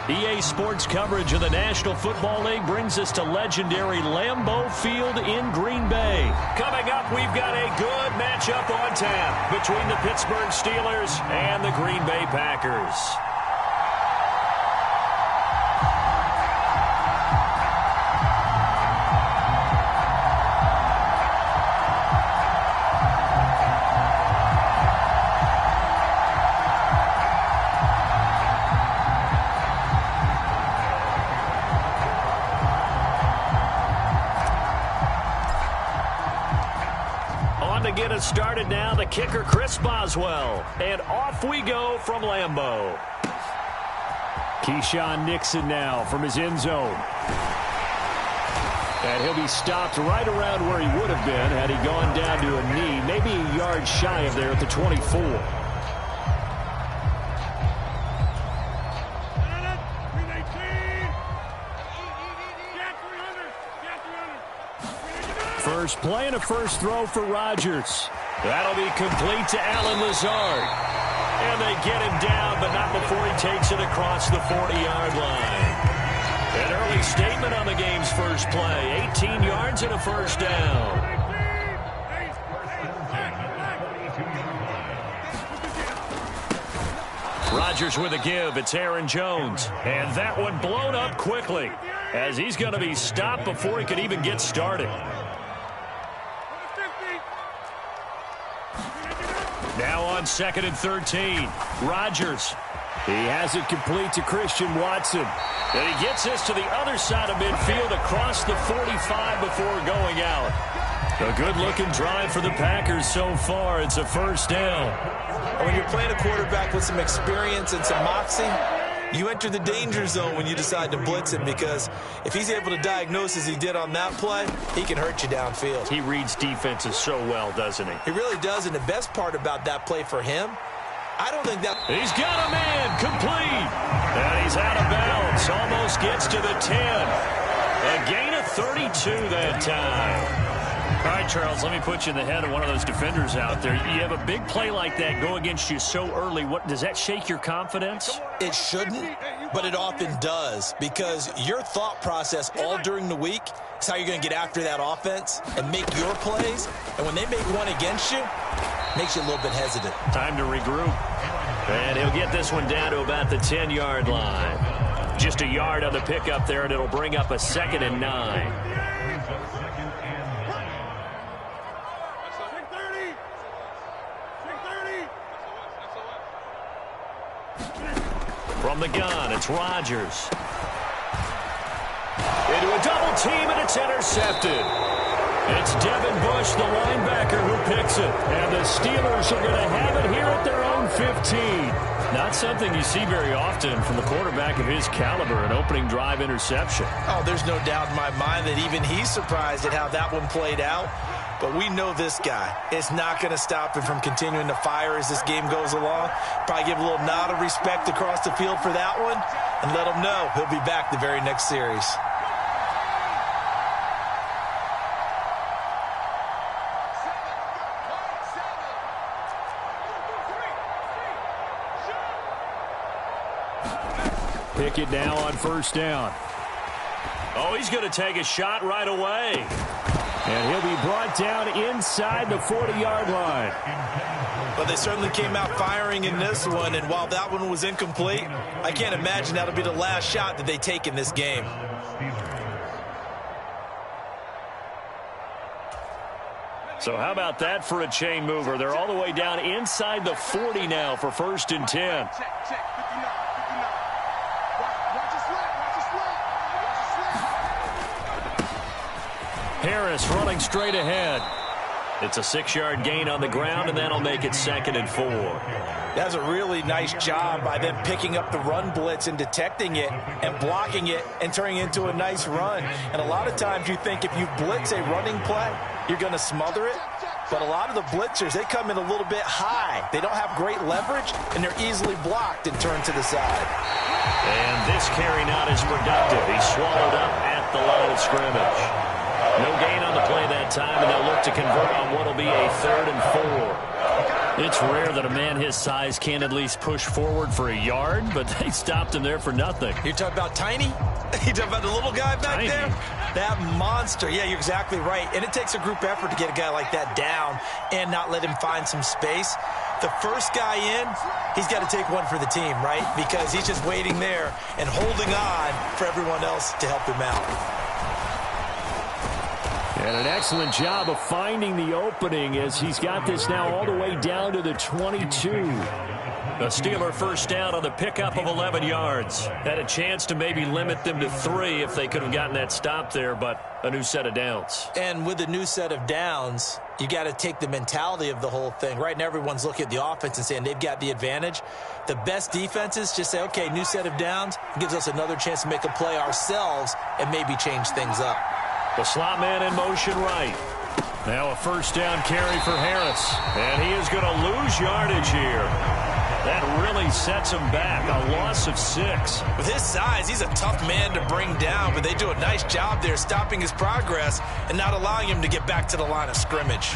EA Sports coverage of the National Football League brings us to legendary Lambeau Field in Green Bay. Coming up, we've got a good matchup on tap between the Pittsburgh Steelers and the Green Bay Packers. Get us started now, the kicker Chris Boswell, and off we go from Lambeau. Keyshawn Nixon now from his end zone, and he'll be stopped right around where he would have been had he gone down to a knee, maybe a yard shy of there at the 24. First play and a first throw for Rodgers. That'll be complete to Allen Lazard. And they get him down, but not before he takes it across the 40-yard line. An early statement on the game's first play. 18 yards and a first down. Rodgers with a give. It's Aaron Jones. And that one blown up quickly, as he's going to be stopped before he could even get started. Now on 2nd and 13, Rodgers. He has it complete to Christian Watson. And he gets this to the other side of midfield across the 45 before going out. A good-looking drive for the Packers so far. It's a first down. When you're playing a quarterback with some experience and some moxie, you enter the danger zone when you decide to blitz him, because if he's able to diagnose as he did on that play, he can hurt you downfield. He reads defenses so well, doesn't he? He really does, and the best part about that play for him, I don't think that... He's got a man, complete. And he's out of bounds, almost gets to the 10. A gain of 32 that time. All right, Charles, let me put you in the head of one of those defenders out there. You have a big play like that go against you so early. What does that shake your confidence? It shouldn't, but it often does, because your thought process all during the week is how you're going to get after that offense and make your plays. And when they make one against you, it makes you a little bit hesitant. Time to regroup. And he'll get this one down to about the 10-yard line. Just a yard on the pickup there, and it'll bring up a 2nd and 9. From the gun, it's Rodgers. Into a double team, and it's intercepted. It's Devin Bush, the linebacker, who picks it. And the Steelers are going to have it here at their own 15. Not something you see very often from the quarterback of his caliber, an opening drive interception. Oh, there's no doubt in my mind that even he's surprised at how that one played out. But we know this guy is not going to stop him from continuing to fire as this game goes along. Probably give a little nod of respect across the field for that one, and let him know he'll be back the very next series. Pick it now on first down. Oh, he's going to take a shot right away. And he'll be brought down inside the 40-yard line. But they certainly came out firing in this one, and while that one was incomplete, I can't imagine that'll be the last shot that they take in this game. So how about that for a chain mover? They're all the way down inside the 40 now for 1st and 10. Harris running straight ahead. It's a 6-yard gain on the ground, and that'll make it 2nd and 4. That's a really nice job by them picking up the run blitz and detecting it and blocking it and turning it into a nice run. And a lot of times you think if you blitz a running play, you're going to smother it. But a lot of the blitzers, they come in a little bit high. They don't have great leverage, and they're easily blocked and turned to the side. And this carry not as productive. He's swallowed up at the line of scrimmage. No gain on the play that time, and they'll look to convert on what will be a 3rd and 4. It's rare that a man his size can't at least push forward for a yard, but they stopped him there for nothing. You're talking about Tiny? You're talking about the little guy back there? That monster. Yeah, you're exactly right. And it takes a group effort to get a guy like that down and not let him find some space. The first guy in, he's got to take one for the team, right? Because he's just waiting there and holding on for everyone else to help him out. And an excellent job of finding the opening as he's got this now all the way down to the 22. The Steeler first down on the pickup of 11 yards. Had a chance to maybe limit them to 3 if they could have gotten that stop there, but a new set of downs. And with a new set of downs, you got to take the mentality of the whole thing. Right now, everyone's looking at the offense and saying they've got the advantage. The best defenses just say, okay, new set of downs. Gives us another chance to make a play ourselves and maybe change things up. The slot man in motion right. Now a first down carry for Harris. And he is going to lose yardage here. That really sets him back. A loss of 6. With his size, he's a tough man to bring down, but they do a nice job there stopping his progress and not allowing him to get back to the line of scrimmage.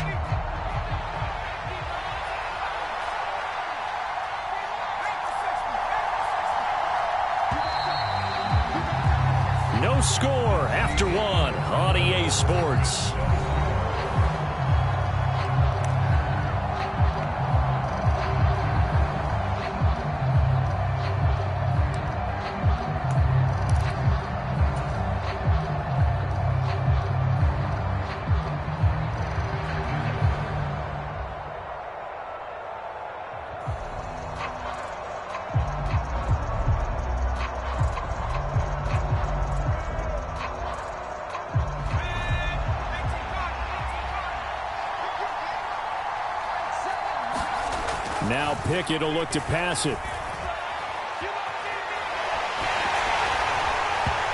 No score after 1 on EA Sports. Now Pickett will look to pass it.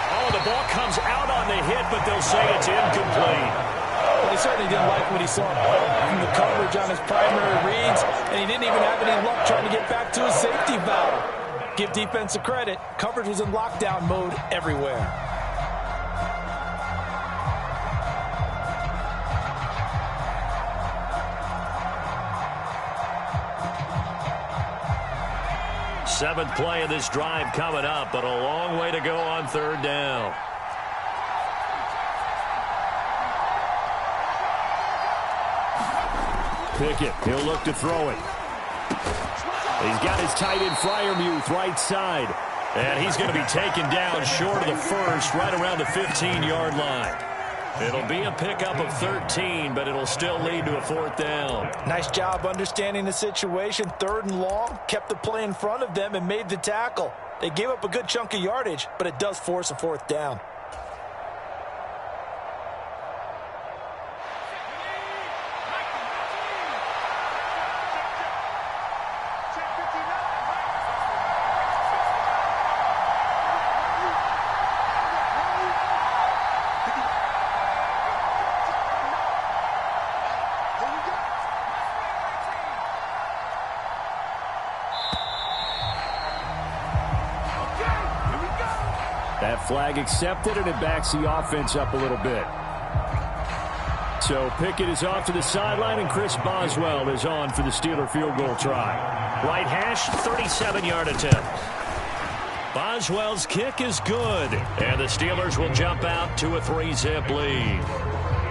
Oh, the ball comes out on the hit, but they'll say it's incomplete. Well, he certainly didn't like what he saw from the coverage on his primary reads, and he didn't even have any luck trying to get back to his safety valve. Give defense a credit. Coverage was in lockdown mode everywhere. Seventh play of this drive coming up, but a long way to go on third down. Pickett, he'll look to throw it. He's got his tight end Freiermuth right side. And he's going to be taken down short of the first, right around the 15-yard line. It'll be a pickup of 13, but it'll still lead to a fourth down. Nice job understanding the situation. 3rd and long, kept the play in front of them and made the tackle. They gave up a good chunk of yardage, but it does force a fourth down. That flag accepted, and it backs the offense up a little bit. So Pickett is off to the sideline, and Chris Boswell is on for the Steeler field goal try. Right hash, 37-yard attempt. Boswell's kick is good, and the Steelers will jump out to a 3-zip lead.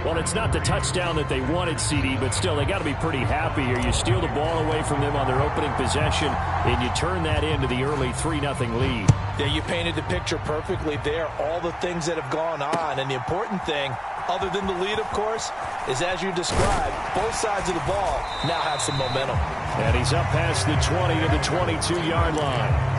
Well, it's not the touchdown that they wanted, CD, but still, they got to be pretty happy here. You steal the ball away from them on their opening possession, and you turn that into the early 3-0 lead. Yeah, you painted the picture perfectly there, all the things that have gone on. And the important thing, other than the lead, of course, is as you described, both sides of the ball now have some momentum. And he's up past the 20 to the 22-yard line.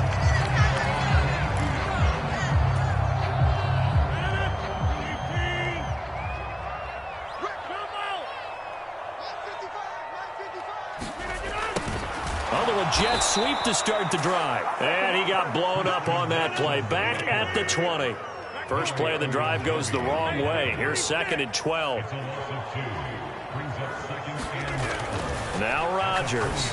Jet sweep to start the drive. And he got blown up on that play. Back at the 20. First play of the drive goes the wrong way. Here's 2nd and 12. Now Rodgers.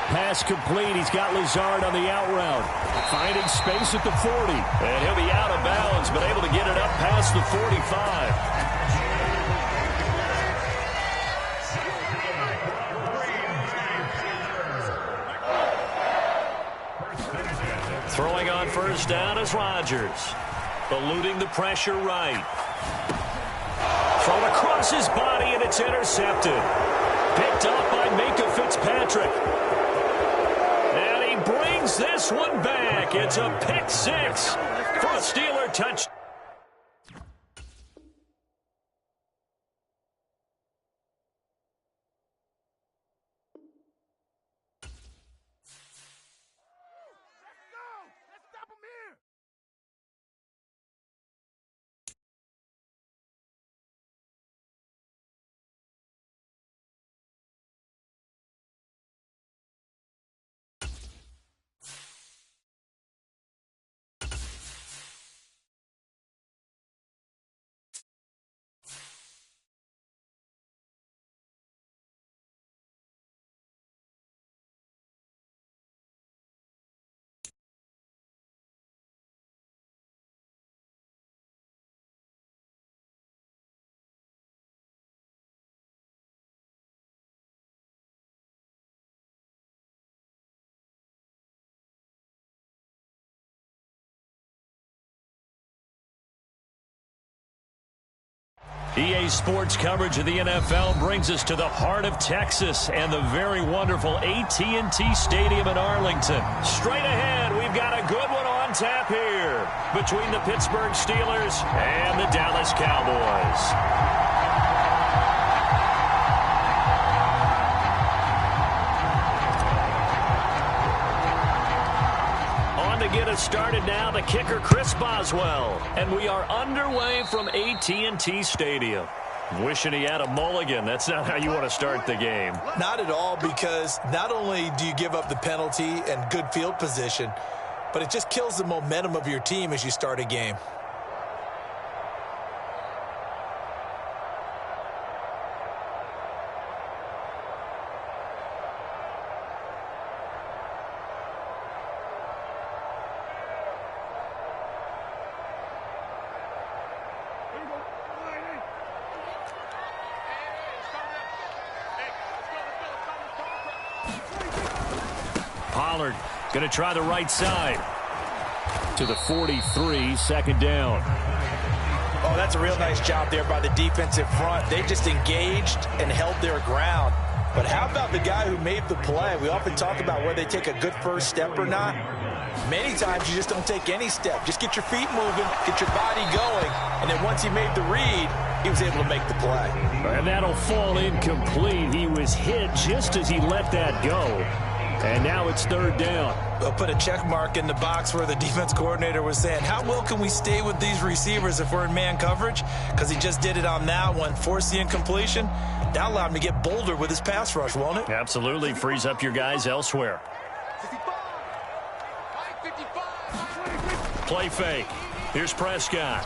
Pass complete. He's got Lazard on the out route. Finding space at the 40. And he'll be out of bounds, but able to get it up past the 45. Throwing on first down is Rodgers. Eluding the pressure right. Thrown across his body, and it's intercepted. Picked up by Minka Fitzpatrick. And he brings this one back. It's a pick six for a Steeler touchdown. EA Sports coverage of the NFL brings us to the heart of Texas and the very wonderful AT&T Stadium in Arlington. Straight ahead, we've got a good one on tap here between the Pittsburgh Steelers and the Dallas Cowboys. To get us started now, the kicker, Chris Boswell. And we are underway from AT&T Stadium. Wishing he had a mulligan. That's not how you want to start the game. Not at all, because not only do you give up the penalty and good field position, but it just kills the momentum of your team as you start a game. Pollard going to try the right side. To the 43, second down. Oh, that's a real nice job there by the defensive front. They just engaged and held their ground. But how about the guy who made the play? We often talk about whether they take a good first step or not. Many times you just don't take any step. Just get your feet moving, get your body going, and then once he made the read, he was able to make the play. And that'll fall incomplete. He was hit just as he let that go. And now it's third down. We'll put a check mark in the box where the defense coordinator was saying, how well can we stay with these receivers if we're in man coverage? Because he just did it on that one, forced the incompletion. That allowed him to get bolder with his pass rush, won't it? Absolutely. Frees up your guys elsewhere. Play fake. Here's Prescott.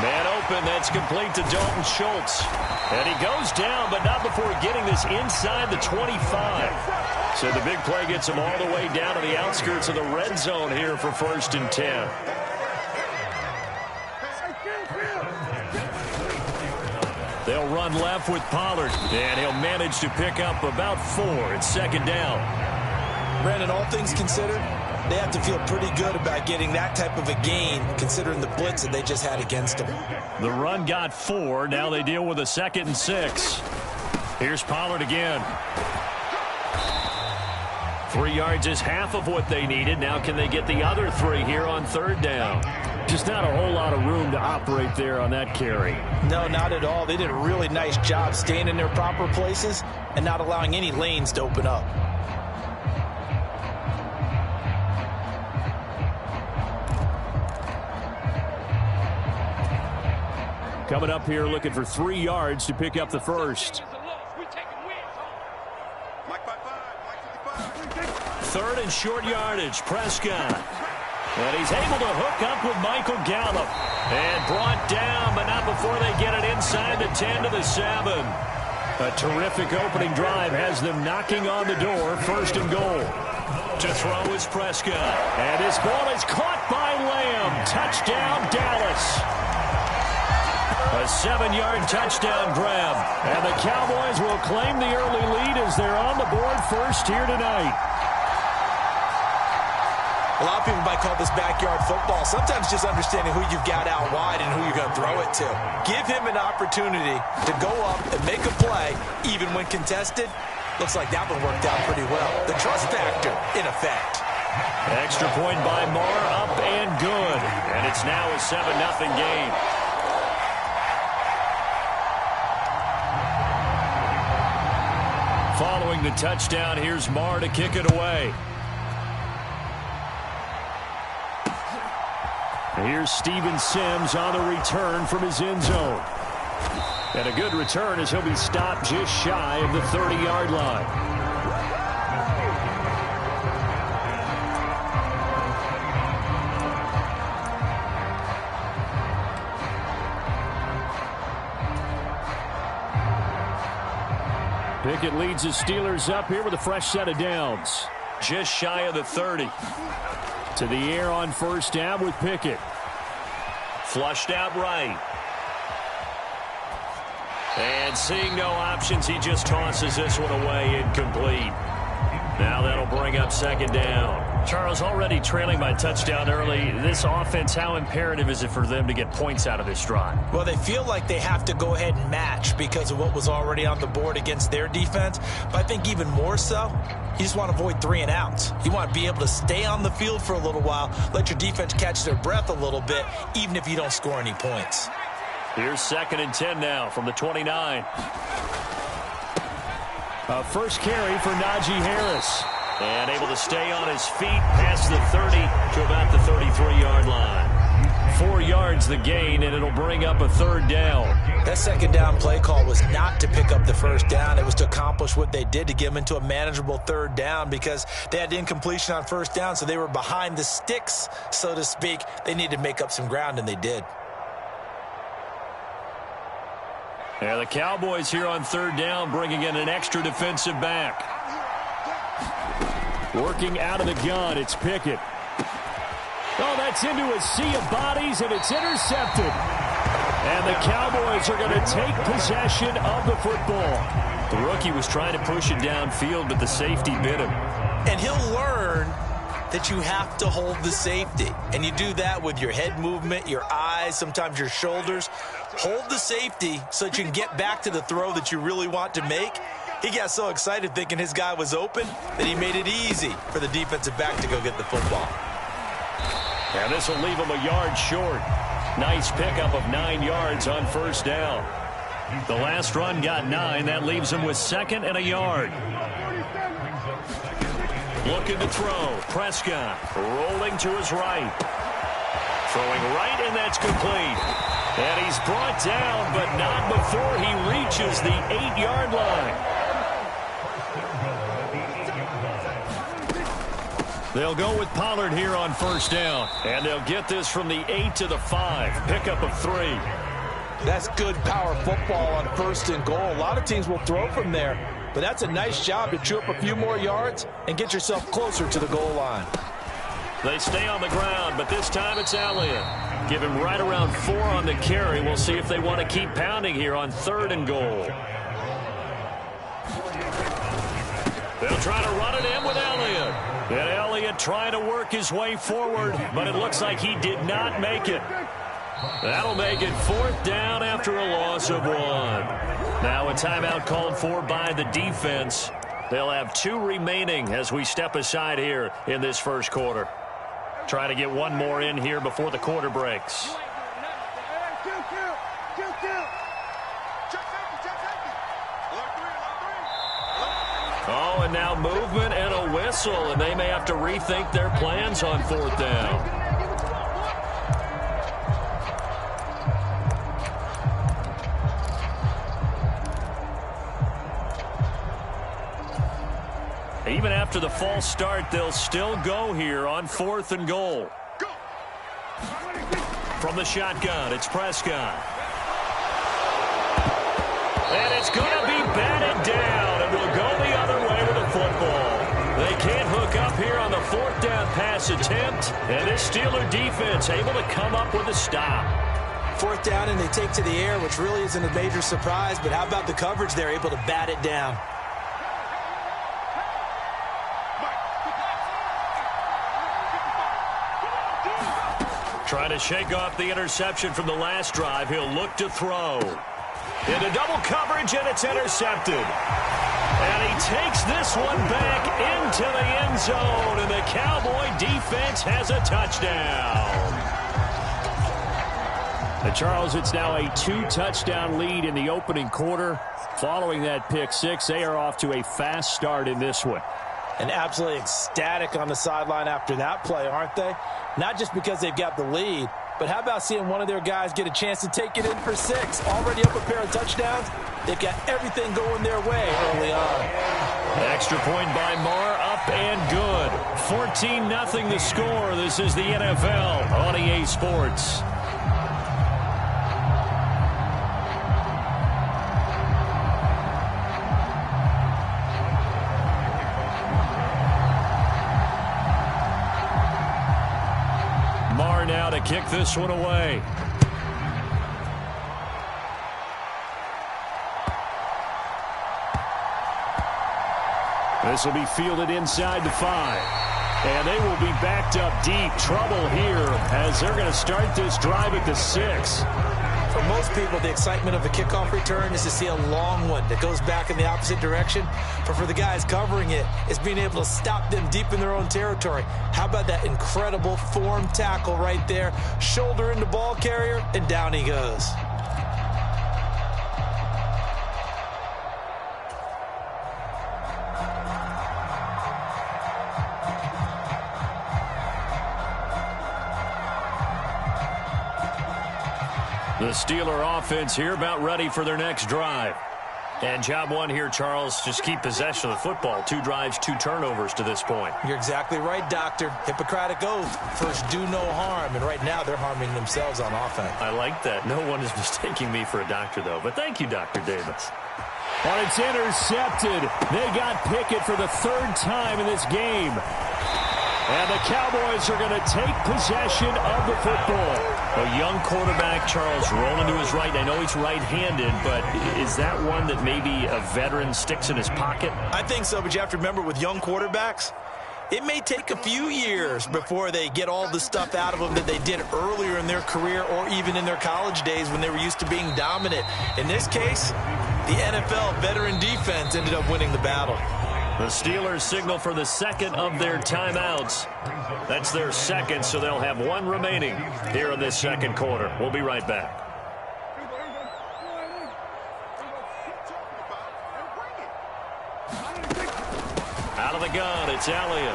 Man open, that's complete to Dalton Schultz. And he goes down, but not before getting this inside the 25. So the big play gets him all the way down to the outskirts of the red zone here for 1st and 10. They'll run left with Pollard, and he'll manage to pick up about 4. It's second down. Brandon, all things considered, they have to feel pretty good about getting that type of a gain, considering the blitz that they just had against them. The run got 4. Now they deal with a 2nd and 6. Here's Pollard again. 3 yards is half of what they needed. Now can they get the other 3 here on third down? Just not a whole lot of room to operate there on that carry. No, not at all. They did a really nice job staying in their proper places and not allowing any lanes to open up. Coming up here looking for 3 yards to pick up the first. 3rd and short yardage, Prescott. And he's able to hook up with Michael Gallup. And brought down, but not before they get it inside the 10 to the 7. A terrific opening drive has them knocking on the door, 1st and goal. To throw is Prescott. And his ball is caught by Lamb. Touchdown, Dallas. A 7-yard touchdown grab. And the Cowboys will claim the early lead as they're on the board first here tonight. A lot of people might call this backyard football. Sometimes just understanding who you've got out wide and who you're going to throw it to. Give him an opportunity to go up and make a play, even when contested. Looks like that one worked out pretty well. The trust factor in effect. Extra point by Marr, up and good. And it's now a 7-0 game. Following the touchdown, here's Marr to kick it away. Here's Steven Sims on the return from his end zone. And a good return as he'll be stopped just shy of the 30-yard line. Pickett leads the Steelers up here with a fresh set of downs. Just shy of the 30. To the air on first down with Pickett. Flushed out right. And seeing no options, he just tosses this one away, incomplete. Now that'll bring up second down. Charles, already trailing by touchdown early. This offense, how imperative is it for them to get points out of this drive? Well, they feel like they have to go ahead and match because of what was already on the board against their defense. But I think even more so, you just want to avoid 3 and outs. You want to be able to stay on the field for a little while, let your defense catch their breath a little bit, even if you don't score any points. Here's 2nd and 10 now from the 29. First carry for Najee Harris. And able to stay on his feet past the 30 to about the 33-yard line. 4 yards the gain, and it'll bring up a third down. That second down play call was not to pick up the first down. It was to accomplish what they did to get them into a manageable third down because they had incompletion on first down, so they were behind the sticks, so to speak. They needed to make up some ground, and they did. Yeah, the Cowboys here on third down bringing in an extra defensive back. Working out of the gun, it's Pickett. Oh, that's into a sea of bodies, and it's intercepted. And the Cowboys are going to take possession of the football. The rookie was trying to push it downfield, but the safety bit him. And he'll learn that you have to hold the safety. And you do that with your head movement, your eyes, sometimes your shoulders. Hold the safety so that you can get back to the throw that you really want to make. He got so excited thinking his guy was open that he made it easy for the defensive back to go get the football. And this will leave him a yard short. Nice pickup of 9 yards on first down. The last run got 9. That leaves him with 2nd and a yard. Looking to throw. Prescott rolling to his right. Throwing right, and that's complete. And he's brought down, but not before he reaches the 8-yard line. They'll go with Pollard here on first down. And they'll get this from the 8 to the 5. Pickup of 3. That's good power football on first and goal. A lot of teams will throw from there. But that's a nice job to chew up a few more yards and get yourself closer to the goal line. They stay on the ground, but this time it's Elliott. Give him right around 4 on the carry. We'll see if they want to keep pounding here on 3rd and goal. They'll try to run it in with Elliott. And Elliott trying to work his way forward, but it looks like he did not make it. That'll make it 4th down after a loss of 1. Now a timeout called for by the defense. They'll have 2 remaining as we step aside here in this first quarter. Trying to get 1 more in here before the quarter breaks. Oh, and now movement and a whistle, and they may have to rethink their plans on 4th down. Even after the false start, they'll still go here on 4th and goal. From the shotgun, it's Prescott. And it's going to be batted down, and we'll go the other way with the football. They can't hook up here on the 4th down pass attempt, and this Steeler defense able to come up with a stop. 4th down, and they take to the air, which really isn't a major surprise, but how about the coverage there, able to bat it down? Trying to shake off the interception from the last drive. He'll look to throw. Into double coverage, and it's intercepted. And he takes this one back into the end zone, and the Cowboy defense has a touchdown. And Charles, it's now a 2-touchdown lead in the opening quarter. Following that pick six, they are off to a fast start in this one. And absolutely ecstatic on the sideline after that play, aren't they? Not just because they've got the lead, but how about seeing one of their guys get a chance to take it in for six? Already up a pair of touchdowns. They've got everything going their way early on. Extra point by Marr, up and good. 14-0 the score. This is the NFL on EA Sports. Marr now to kick this one away. This will be fielded inside the 5. And they will be backed up deep. Trouble here as they're going to start this drive at the 6. For most people, the excitement of a kickoff return is to see a long one that goes back in the opposite direction. But for the guys covering it, it's being able to stop them deep in their own territory. How about that incredible form tackle right there? Shoulder into ball carrier, and down he goes. The Steeler offense here about ready for their next drive. And job one here, Charles, just keep possession of the football. 2 drives, 2 turnovers to this point. You're exactly right, Doctor. Hippocratic oath. First, do no harm. And right now, they're harming themselves on offense. I like that. No one is mistaking me for a doctor, though. But thank you, Dr. Davis. Well, it's intercepted. They got Pickett for the 3rd time in this game. And the Cowboys are going to take possession of the football. A young quarterback, Charles, rolling to his right. I know he's right-handed, but is that one that maybe a veteran sticks in his pocket? I think so, but you have to remember with young quarterbacks, it may take a few years before they get all the stuff out of them that they did earlier in their career or even in their college days when they were used to being dominant. In this case, the NFL veteran defense ended up winning the battle. The Steelers signal for the second of their timeouts. That's their second, so they'll have 1 remaining here in this second quarter. We'll be right back. Out of the gun, it's Elliott.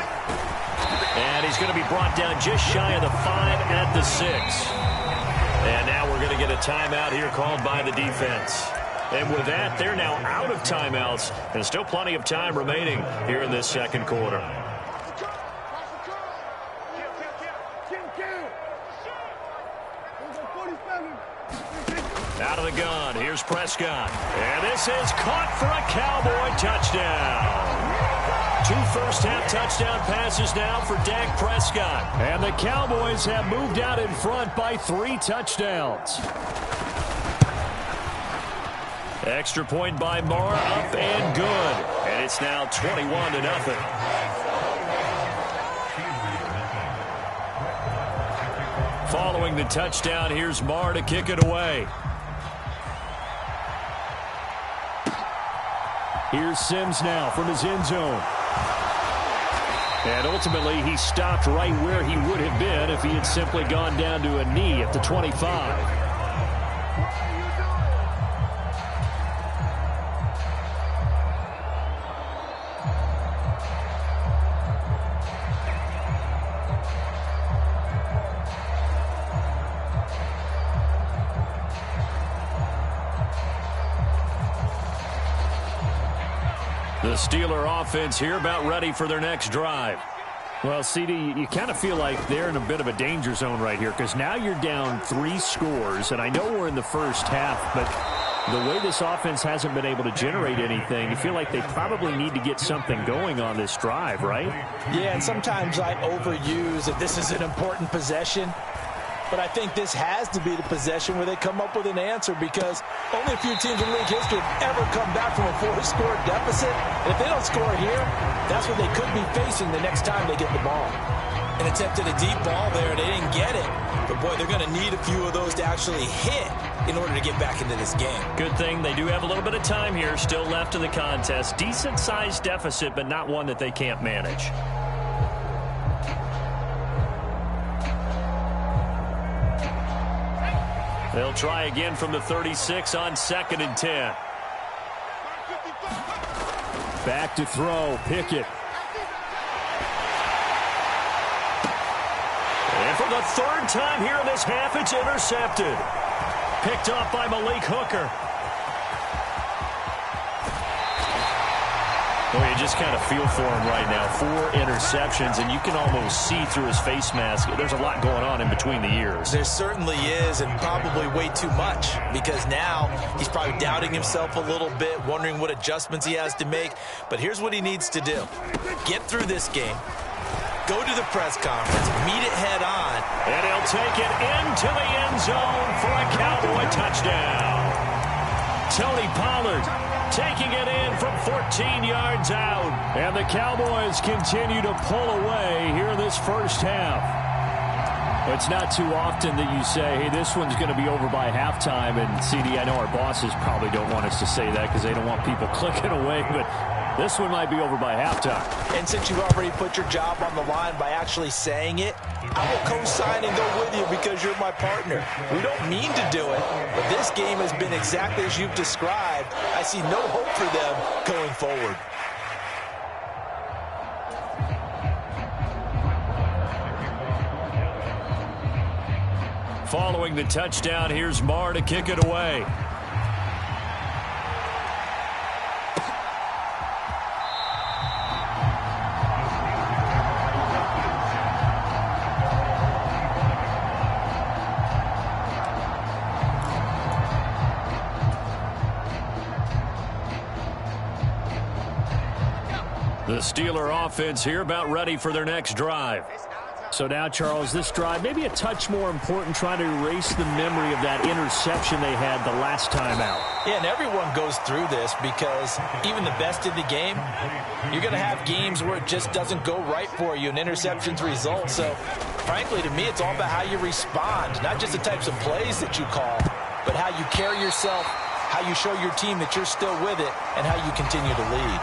And he's going to be brought down just shy of the 5 at the 6. And now we're going to get a timeout here called by the defense. And with that, they're now out of timeouts, and still plenty of time remaining here in this second quarter. Out of the gun, here's Prescott. And this is caught for a Cowboy touchdown. 2 first-half touchdown passes now for Dak Prescott. And the Cowboys have moved out in front by 3 touchdowns. Extra point by Marr, up and good. And it's now 21-0. Following the touchdown, here's Marr to kick it away. Here's Sims now from his end zone. And ultimately, he stopped right where he would have been if he had simply gone down to a knee at the 25. The Steeler offense here about ready for their next drive. Well, CD, you kind of feel like they're in a bit of a danger zone right here because now you're down 3 scores, and I know we're in the first half, but the way this offense hasn't been able to generate anything, you feel like they probably need to get something going on this drive, right? Yeah, and sometimes I overuse that this is an important possession. But I think this has to be the possession where they come up with an answer because only a few teams in league history have ever come back from a 4-score deficit. And if they don't score here, that's what they could be facing the next time they get the ball. And attempted a deep ball there, and they didn't get it. But, boy, they're going to need a few of those to actually hit in order to get back into this game. Good thing they do have a little bit of time here still left in the contest. Decent-sized deficit, but not one that they can't manage. They'll try again from the 36 on 2nd and 10. Back to throw. Pickett. And for the 3rd time here in this half, it's intercepted. Picked off by Malik Hooker. Well, you just kind of feel for him right now. 4 interceptions, and you can almost see through his face mask. There's a lot going on in between the ears. There certainly is, and probably way too much, because now he's probably doubting himself a little bit, wondering what adjustments he has to make. But here's what he needs to do. Get through this game. Go to the press conference, meet it head on. And he'll take it into the end zone for a Cowboy touchdown. Tony Pollard taking it in from 14 yards out. And the Cowboys continue to pull away here in this first half. It's not too often that you say, hey, this one's going to be over by halftime. And, CD, I know our bosses probably don't want us to say that because they don't want people clicking away. But this one might be over by halftime. And since you've already put your job on the line by actually saying it, I will co-sign and go with you because you're my partner. We don't mean to do it, but this game has been exactly as you've described. I see no hope for them going forward. Following the touchdown, here's Marr to kick it away. The Steeler offense here about ready for their next drive. So now, Charles, this drive maybe a touch more important, trying to erase the memory of that interception they had the last time out. Yeah, and everyone goes through this because even the best in the game, you're going to have games where it just doesn't go right for you and interceptions result. So, frankly, to me, it's all about how you respond, not just the types of plays that you call, but how you carry yourself, how you show your team that you're still with it, and how you continue to lead.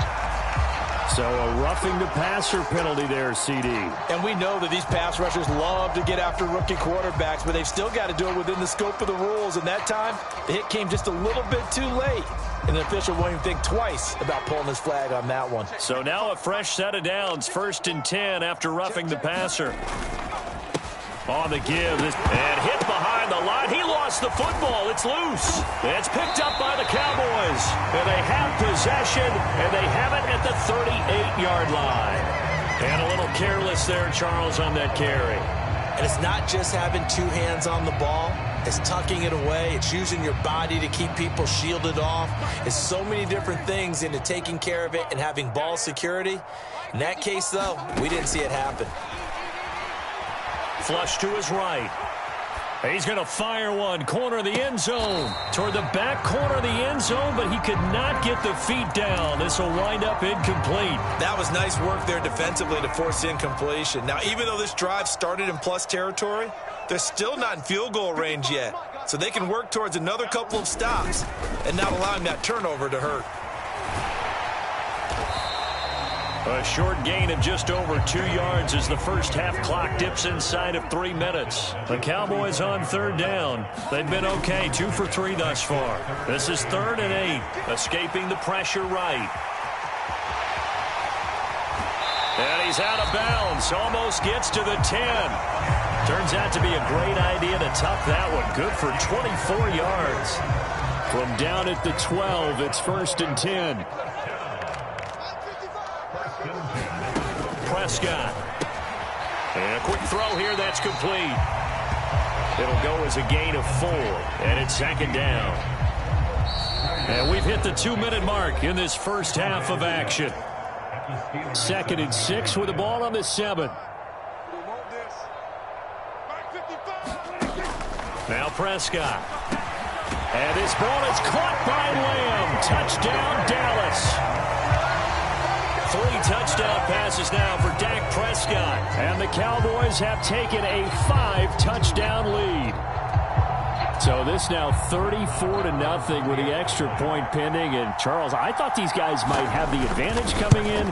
So a roughing the passer penalty there, CD. And we know that these pass rushers love to get after rookie quarterbacks, but they've still got to do it within the scope of the rules. And that time, the hit came just a little bit too late. And the official won't even think twice about pulling his flag on that one. So now a fresh set of downs, 1st and 10 after roughing the passer. On the give, and hit behind the line. He lost the football. It's loose. It's picked up by the Cowboys. And they have possession, and they have it at the 38-yard line. And a little careless there, Charles, on that carry. And it's not just having 2 hands on the ball. It's tucking it away. It's using your body to keep people shielded off. It's so many different things into taking care of it and having ball security. In that case, though, we didn't see it happen. Flush to his right. He's going to fire one. Corner of the end zone. Toward the back corner of the end zone, but he could not get the feet down. This will wind up incomplete. That was nice work there defensively to force incompletion. Now, even though this drive started in plus territory, they're still not in field goal range yet. So they can work towards another couple of stops and not allowing that turnover to hurt. A short gain of just over 2 yards as the first half clock dips inside of 3 minutes. The Cowboys on 3rd down. They've been okay, 2 for 3 thus far. This is 3rd and 8, escaping the pressure right. And he's out of bounds, almost gets to the 10. Turns out to be a great idea to tuck that one. Good for 24 yards. From down at the 12, it's 1st and 10. Prescott. And a quick throw here, that's complete. It'll go as a gain of 4, and it's 2nd down. And we've hit the 2-minute mark in this first half of action. 2nd and 6 with the ball on the 7. Now Prescott. And this ball is caught by Lamb. Touchdown, Dallas. 3 touchdown passes now for Dak Prescott. And the Cowboys have taken a 5-touchdown lead. So this now 34-0 with the extra point pending. And, Charles, I thought these guys might have the advantage coming in,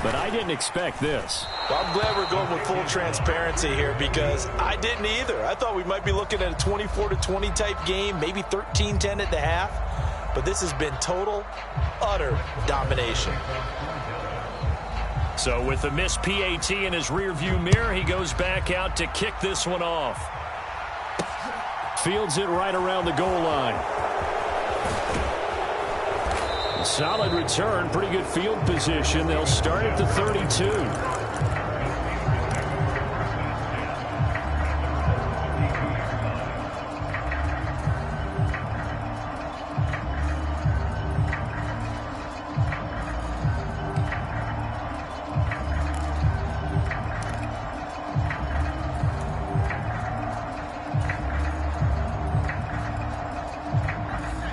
but I didn't expect this. Well, I'm glad we're going with full transparency here because I didn't either. I thought we might be looking at a 24-20 type game, maybe 13-10 at the half. But this has been total, utter domination. So with the missed PAT in his rearview mirror, he goes back out to kick this one off. Fields it right around the goal line. Solid return, pretty good field position. They'll start at the 32.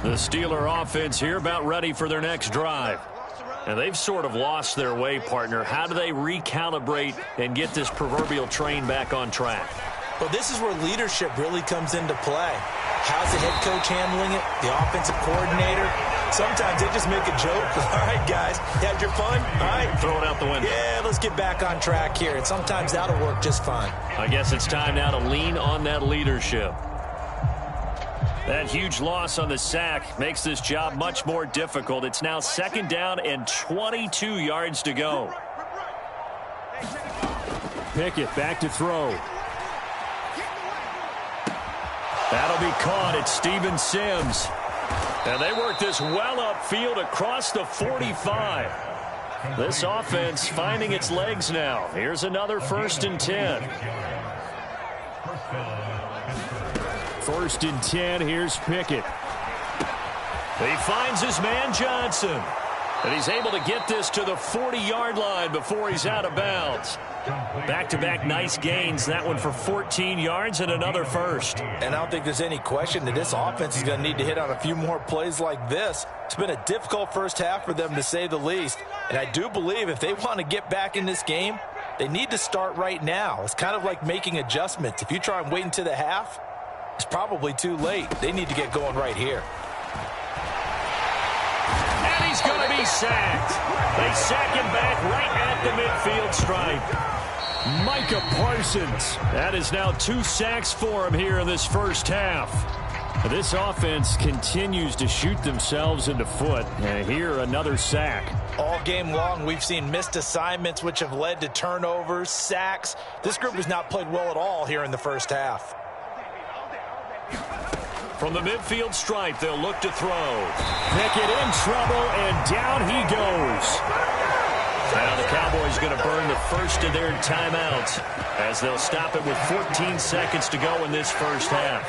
The Steeler offense here about ready for their next drive. And they've sort of lost their way, partner. How do they recalibrate and get this proverbial train back on track? Well, this is where leadership really comes into play. How's the head coach handling it? The offensive coordinator? Sometimes they just make a joke. All right, guys, had your fun? All right. Throw it out the window. Yeah, let's get back on track here. And sometimes that'll work just fine. I guess it's time now to lean on that leadership. That huge loss on the sack makes this job much more difficult. It's now 2nd down and 22 yards to go. Pickett back to throw. That'll be caught. It's Steven Sims. And they work this well upfield across the 45. This offense finding its legs now. Here's another 1st and 10. 1st and 10. Here's Pickett. He finds his man Johnson. And he's able to get this to the 40-yard line before he's out of bounds. Back-to-back nice gains. That one for 14 yards and another 1st. And I don't think there's any question that this offense is going to need to hit on a few more plays like this. It's been a difficult first half for them, to say the least. And I do believe if they want to get back in this game, they need to start right now. It's kind of like making adjustments. If you try and wait until the half, it's probably too late. They need to get going right here. And he's going to be sacked. They sack him back right at the midfield stripe. Micah Parsons. That is now 2 sacks for him here in this first half. This offense continues to shoot themselves in the foot. And here, another sack. All game long, we've seen missed assignments, which have led to turnovers, sacks. This group has not played well at all here in the first half. From the midfield stripe, they'll look to throw. Pickett in trouble, and down he goes. Now the Cowboys going to burn the first of their timeouts as they'll stop it with 14 seconds to go in this first half.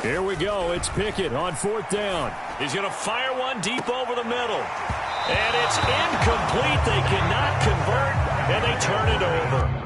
Here we go. It's Pickett on 4th down. He's going to fire one deep over the middle. And it's incomplete. They cannot convert, and they turn it over.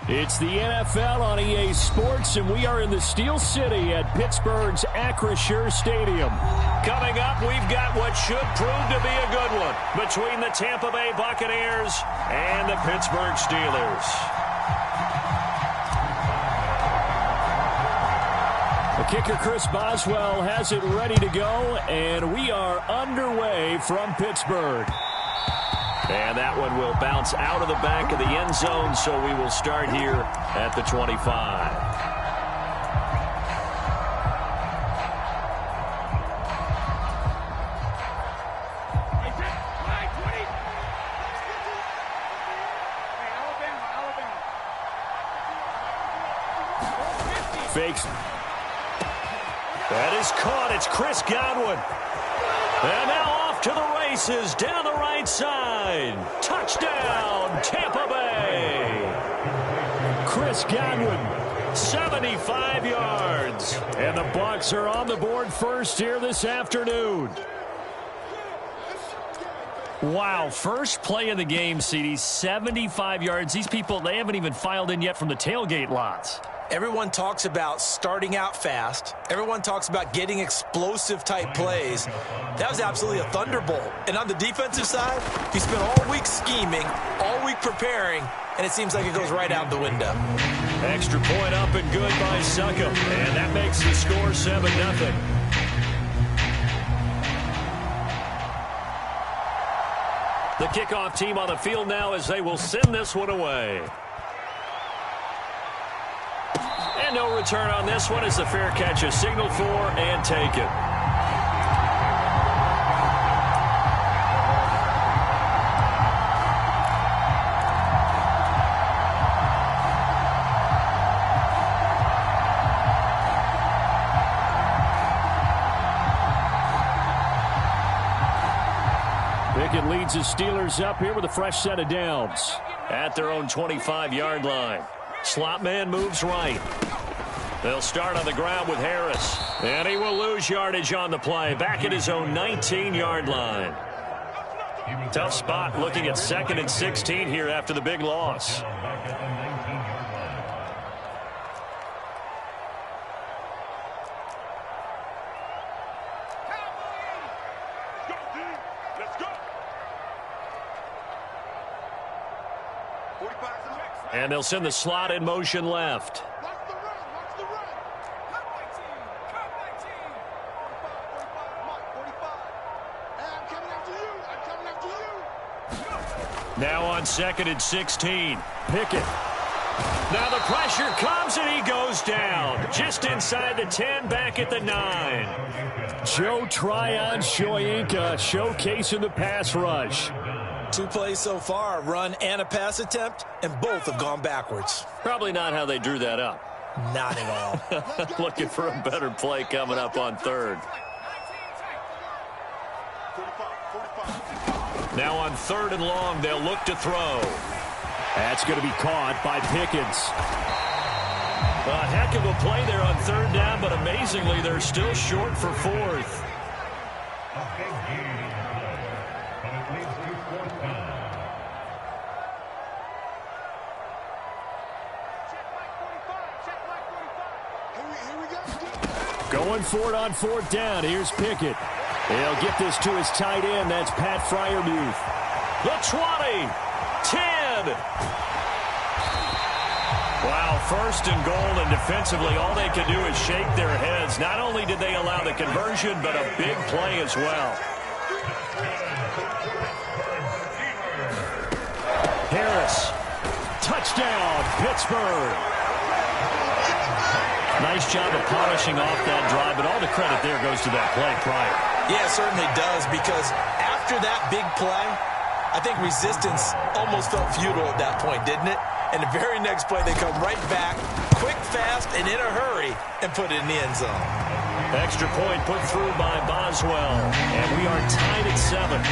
It's the NFL on EA Sports, and we are in the Steel City at Pittsburgh's Acrisure Stadium. Coming up, we've got what should prove to be a good one between the Tampa Bay Buccaneers and the Pittsburgh Steelers. The kicker, Chris Boswell, has it ready to go, and we are underway from Pittsburgh. And that one will bounce out of the back of the end zone, so we will start here at the 25. Fakes. That is caught. It's Chris Godwin. And now off to the races down the right side. Touchdown, Tampa Bay. Chris Godwin. 75 yards. And the Bucs are on the board first here this afternoon. Wow, first play of the game, CD, 75 yards. These people, they haven't even filed in yet from the tailgate lots. Everyone talks about starting out fast. Everyone talks about getting explosive-type plays. That was absolutely a thunderbolt. And on the defensive side, he spent all week scheming, all week preparing, and it seems like it goes right out the window. Extra point up and good by Suckham. And that makes the score 7-0. The kickoff team on the field now as they will send this one away. And no return on this one as the fair catch is signaled for and taken. Pickett leads his Steelers up here with a fresh set of downs. At their own 25-yard line. Slot man moves right. They'll start on the ground with Harris. And he will lose yardage on the play. Back at his own 19-yard line. Tough spot looking at 2nd and 16 here after the big loss. And they'll send the slot in motion left. Now on 2nd and 16. Pickett. Now the pressure comes and he goes down. Just inside the 10, back at the 9. Joe Tryon-Shoyinka showcasing the pass rush. 2 plays so far, a run and a pass attempt, and both have gone backwards. Probably not how they drew that up. Not at all. Looking for a better play coming up on 3rd. Now on 3rd and long, they'll look to throw. That's going to be caught by Pickens. A heck of a play there on 3rd down, but amazingly, they're still short for 4th. Going for it on 4th down. Here's Pickett. He'll get this to his tight end. That's Pat Freiermuth. The 20. 10. Wow, 1st and goal, and defensively, all they could do is shake their heads. Not only did they allow the conversion, but a big play as well. Harris. Touchdown, Pittsburgh. Nice job of polishing off that drive, but all the credit there goes to that play prior. Yeah, it certainly does, because after that big play, I think resistance almost felt futile at that point, didn't it? And the very next play, they come right back, quick, fast, and in a hurry, and put it in the end zone. Extra point put through by Boswell, and we are tied at 7.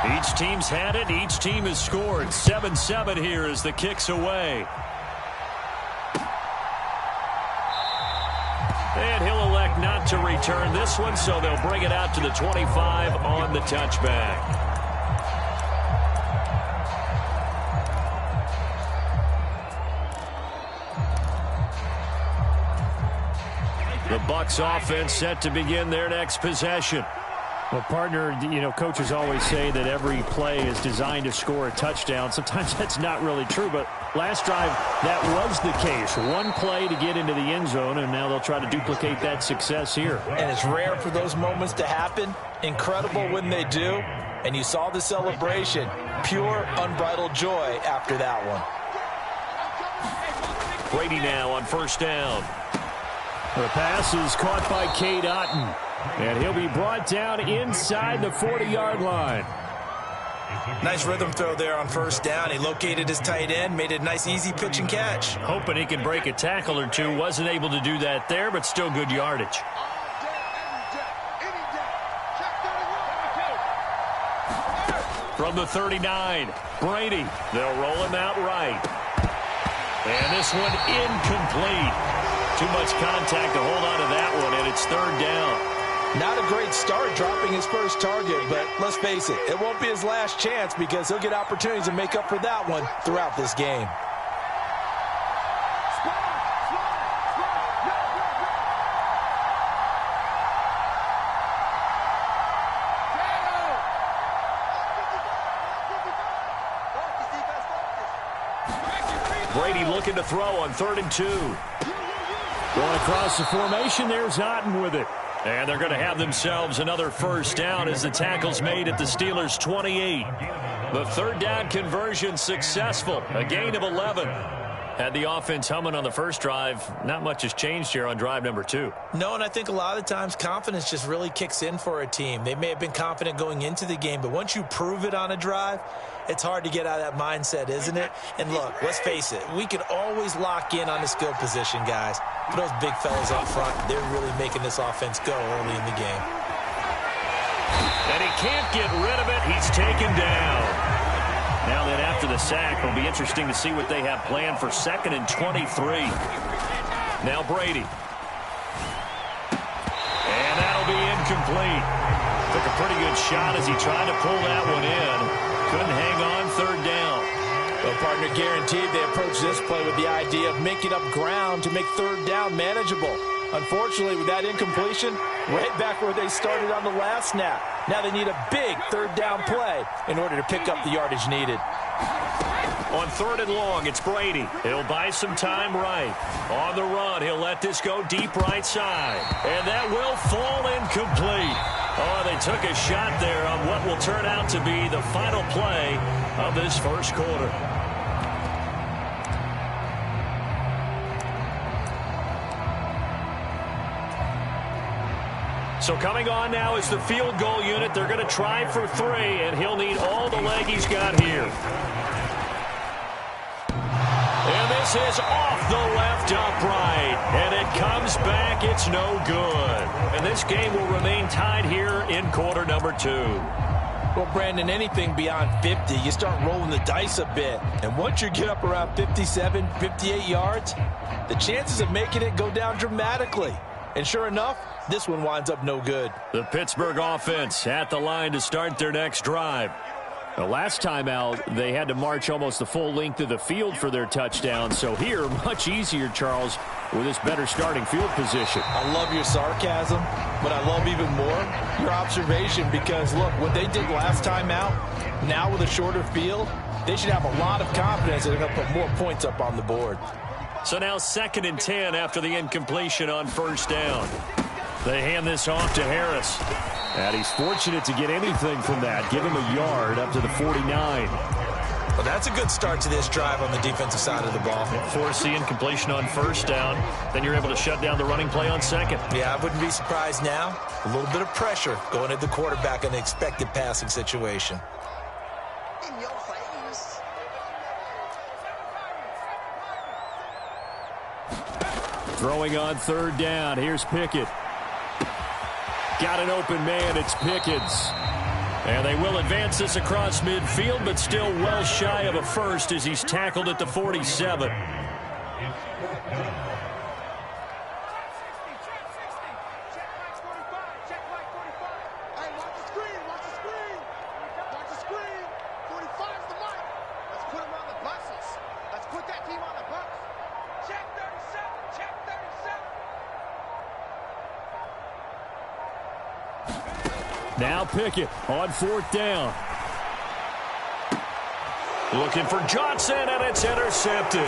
Each team's had it. Each team has scored. 7-7 here as the kick's away. And he'll elect not to return this one, so they'll bring it out to the 25 on the touchback. The Bucs offense set to begin their next possession. Well, partner, you know, coaches always say that every play is designed to score a touchdown. Sometimes that's not really true, but last drive, that was the case. One play to get into the end zone, and now they'll try to duplicate that success here. And it's rare for those moments to happen. Incredible when they do. And you saw the celebration. Pure, unbridled joy after that one. Brady now on first down. The pass is caught by Cade Otton, and he'll be brought down inside the 40-yard line. Nice rhythm throw there on first down. He located his tight end, made it a nice, easy pitch and catch. Hoping he could break a tackle or two. Wasn't able to do that there, but still good yardage. From the 39, Brady. They'll roll him out right. And this one incomplete. Too much contact to hold on to that one, and it's third down. Not a great start dropping his first target, but let's face it, it won't be his last chance because he'll get opportunities to make up for that one throughout this game. Brady looking to throw on 3rd and 2. Going across the formation, there's Otton with it. And they're going to have themselves another first down as the tackle's made at the Steelers' 28. The third down conversion successful. A gain of 11. Had the offense humming on the first drive. Not much has changed here on drive number 2. No, and I think a lot of times confidence just really kicks in for a team. They may have been confident going into the game, but once you prove it on a drive, it's hard to get out of that mindset, isn't it? And look, let's face it, we can always lock in on the skill position, guys. But those big fellas up front, they're really making this offense go early in the game. And he can't get rid of it. He's taken down. Now that after the sack, it'll be interesting to see what they have planned for 2nd and 23. Now Brady. And that'll be incomplete. Took a pretty good shot as he tried to pull that one in. Couldn't hang on, 3rd down. Well, partner, guaranteed they approach this play with the idea of making up ground to make 3rd down manageable. Unfortunately, with that incompletion, right back where they started on the last snap. Now they need a big 3rd down play in order to pick up the yardage needed. On 3rd and long, it's Brady. He'll buy some time right. On the run, he'll let this go deep right side. And that will fall incomplete. Oh, they took a shot there on what will turn out to be the final play of this first quarter. So coming on now is the field goal unit. They're going to try for 3, and he'll need all the leg he's got here. And this is off the left upright. And it comes back. It's no good. And this game will remain tied here in quarter number 2. Well, Brandon, anything beyond 50, you start rolling the dice a bit. And once you get up around 57, 58 yards, the chances of making it go down dramatically. And sure enough, this one winds up no good. The Pittsburgh offense at the line to start their next drive. The last time out, they had to march almost the full length of the field for their touchdown. So here, much easier, Charles, with this better starting field position. I love your sarcasm, but I love even more your observation because, look, what they did last time out, now with a shorter field, they should have a lot of confidence that they're going to put more points up on the board. So now 2nd and 10 after the incompletion on first down. They hand this off to Harris. And he's fortunate to get anything from that. Give him a yard up to the 49. Well, that's a good start to this drive on the defensive side of the ball. Force the incompletion on first down. Then you're able to shut down the running play on 2nd. Yeah, I wouldn't be surprised now. A little bit of pressure going at the quarterback in an expected passing situation. In your face. Throwing on 3rd down. Here's Pickett. Got an open man. It's Pickens. And they will advance this across midfield, but still well shy of a first as he's tackled at the 47. Now Pickett on 4th down. Looking for Johnson, and it's intercepted.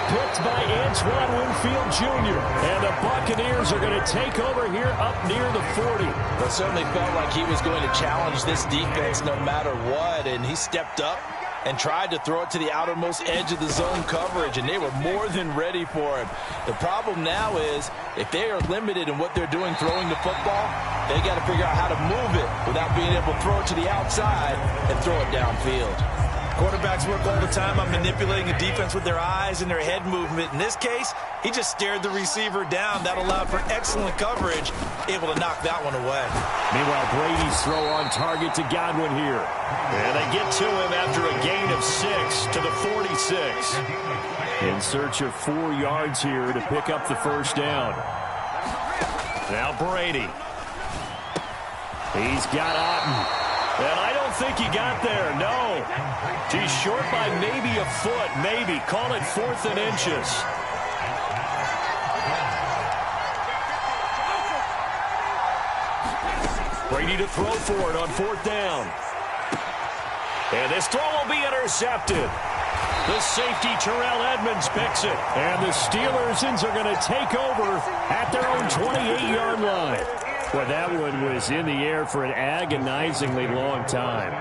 Picked by Antoine Winfield Jr. And the Buccaneers are going to take over here up near the 40. It certainly felt like he was going to challenge this defense no matter what, and he stepped up and tried to throw it to the outermost edge of the zone coverage, and they were more than ready for him. The problem now is if they are limited in what they're doing throwing the football, they got to figure out how to move it without being able to throw it to the outside and throw it downfield. Quarterbacks work all the time on manipulating a defense with their eyes and their head movement. In this case, he just stared the receiver down. That allowed for excellent coverage, able to knock that one away. Meanwhile, Brady's throw on target to Godwin here. And they get to him after a gain of 6 to the 46. In search of 4 yards here to pick up the first down. Now Brady. He's got Otten. And I don't think he got there, no. He's short by maybe a foot, maybe. Call it 4th and inches. Brady to throw for it on 4th down. And this throw will be intercepted. The safety, Terrell Edmonds, picks it. And the Steelers are going to take over at their own 28-yard line. Well, that one was in the air for an agonizingly long time.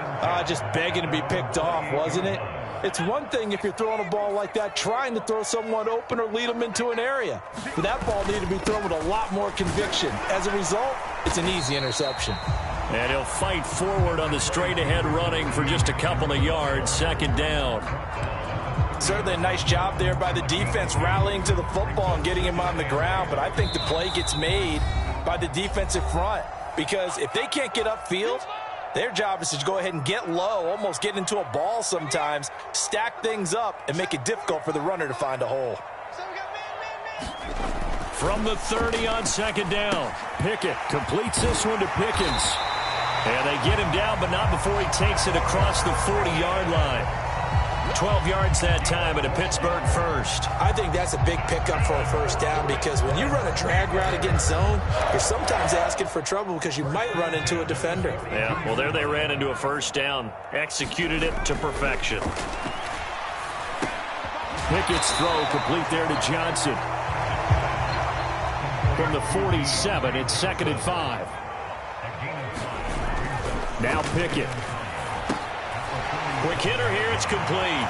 Just begging to be picked off, wasn't it? It's one thing if you're throwing a ball like that, trying to throw someone open or lead them into an area. But that ball needed to be thrown with a lot more conviction. As a result, it's an easy interception. And he'll fight forward on the straight-ahead running for just a couple of yards, 2nd down. Certainly a nice job there by the defense rallying to the football and getting him on the ground. But I think the play gets made by the defensive front, because if they can't get upfield, their job is to go ahead and get low, almost get into a ball sometimes, stack things up, and make it difficult for the runner to find a hole. From the 30 on 2nd down. Pickett completes this one to Pickens. And they get him down, but not before he takes it across the 40-yard line. 12 yards that time and a Pittsburgh first. I think that's a big pickup for a first down, because when you run a drag route against zone, you're sometimes asking for trouble because you might run into a defender. Yeah, well, there they ran into a first down. Executed it to perfection. Pickett's throw complete there to Johnson. From the 47, it's 2nd and 5. Now Pickett. Quick hitter here, it's complete.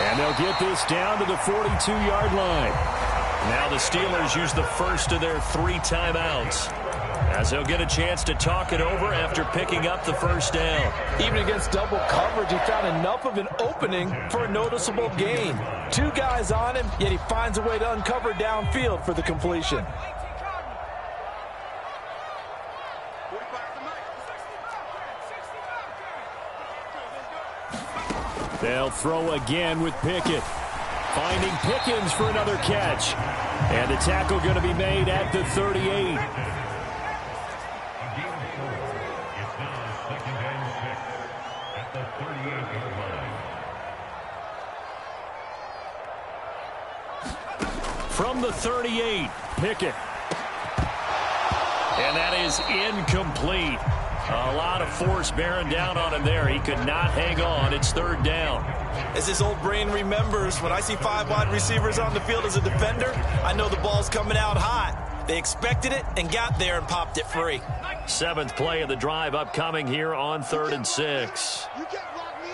And they'll get this down to the 42-yard line. Now the Steelers use the first of their 3 timeouts, as they'll get a chance to talk it over after picking up the first down. Even against double coverage, he found enough of an opening for a noticeable gain. 2 guys on him, yet he finds a way to uncover downfield for the completion. They'll throw again with Pickett. Finding Pickens for another catch. And the tackle going to be made at the 38. From the 38, Pickett. And that is incomplete. A lot of force bearing down on him there. He could not hang on. It's 3rd down. As his old brain remembers, when I see 5 wide receivers on the field as a defender, I know the ball's coming out hot. They expected it and got there and popped it free. 7th play of the drive upcoming here on 3rd and 6. You can't block me.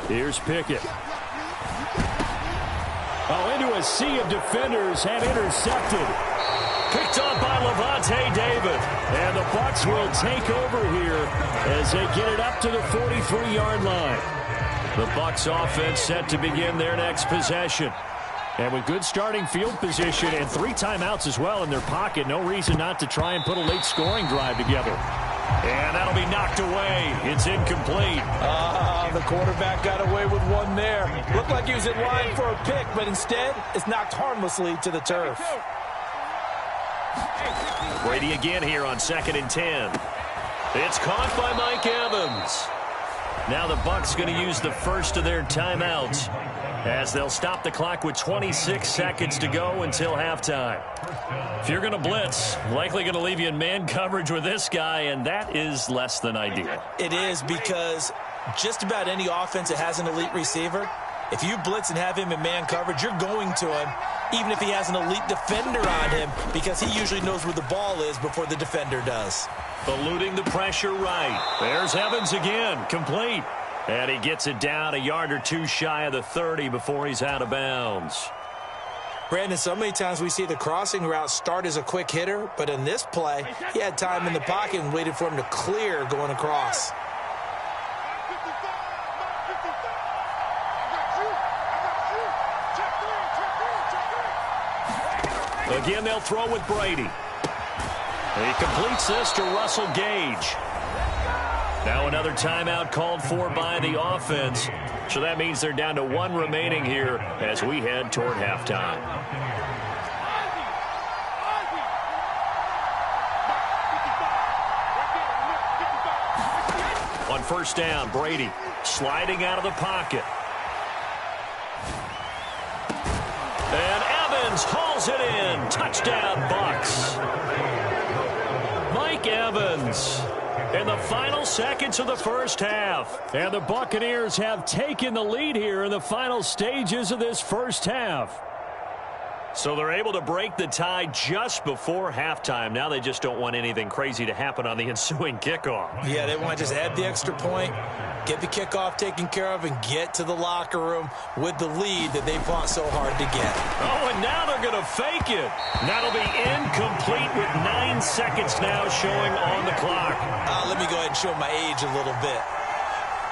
Here's Pickett. Oh, into a sea of defenders and intercepted. Picked up by Levante David. And the Bucs will take over here as they get it up to the 43-yard line. The Bucs offense set to begin their next possession. And with good starting field position and 3 timeouts as well in their pocket, no reason not to try and put a late scoring drive together. And that'll be knocked away. It's incomplete. The quarterback got away with one there. Looked like he was in line for a pick, but instead it's knocked harmlessly to the turf. Brady again here on 2nd and 10. It's caught by Mike Evans. Now the Bucs going to use the first of their timeouts as they'll stop the clock with 26 seconds to go until halftime. If you're going to blitz, likely going to leave you in man coverage with this guy, and that is less than ideal. It is, because just about any offense that has an elite receiver, if you blitz and have him in man coverage, you're going to him, even if he has an elite defender on him, because he usually knows where the ball is before the defender does. Eluding the pressure right. There's Evans again, complete. And he gets it down a yard or two shy of the 30 before he's out of bounds. Brandon, so many times we see the crossing route start as a quick hitter, but in this play, he had time in the pocket and waited for him to clear going across. Again, they'll throw with Brady. He completes this to Russell Gage. Now another timeout called for by the offense. So that means they're down to one remaining here as we head toward halftime. On first down, Brady sliding out of the pocket. And Evans hauls it in. Touchdown, Bucs. Mike Evans in the final seconds of the first half. And the Buccaneers have taken the lead here in the final stages of this first half. So they're able to break the tie just before halftime. Now they just don't want anything crazy to happen on the ensuing kickoff. Yeah, they want to just add the extra point, get the kickoff taken care of, and get to the locker room with the lead that they fought so hard to get. Oh, and now they're going to fake it. That'll be incomplete with 9 seconds now showing on the clock. Let me go ahead and show my age a little bit.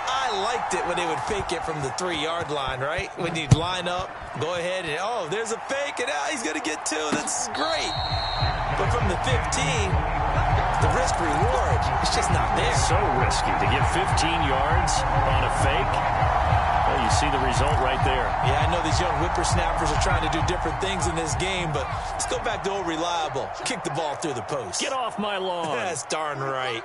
I liked it when they would fake it from the 3-yard line, right? When you'd line up, go ahead and, oh, there's a fake, and he's going to get 2. That's great. But from the 15, the risk-reward, it's just not there. So risky to get 15 yards on a fake. Well, you see the result right there. Yeah, I know these young whippersnappers are trying to do different things in this game, but let's go back to old reliable. Kick the ball through the post. Get off my lawn. That's darn right.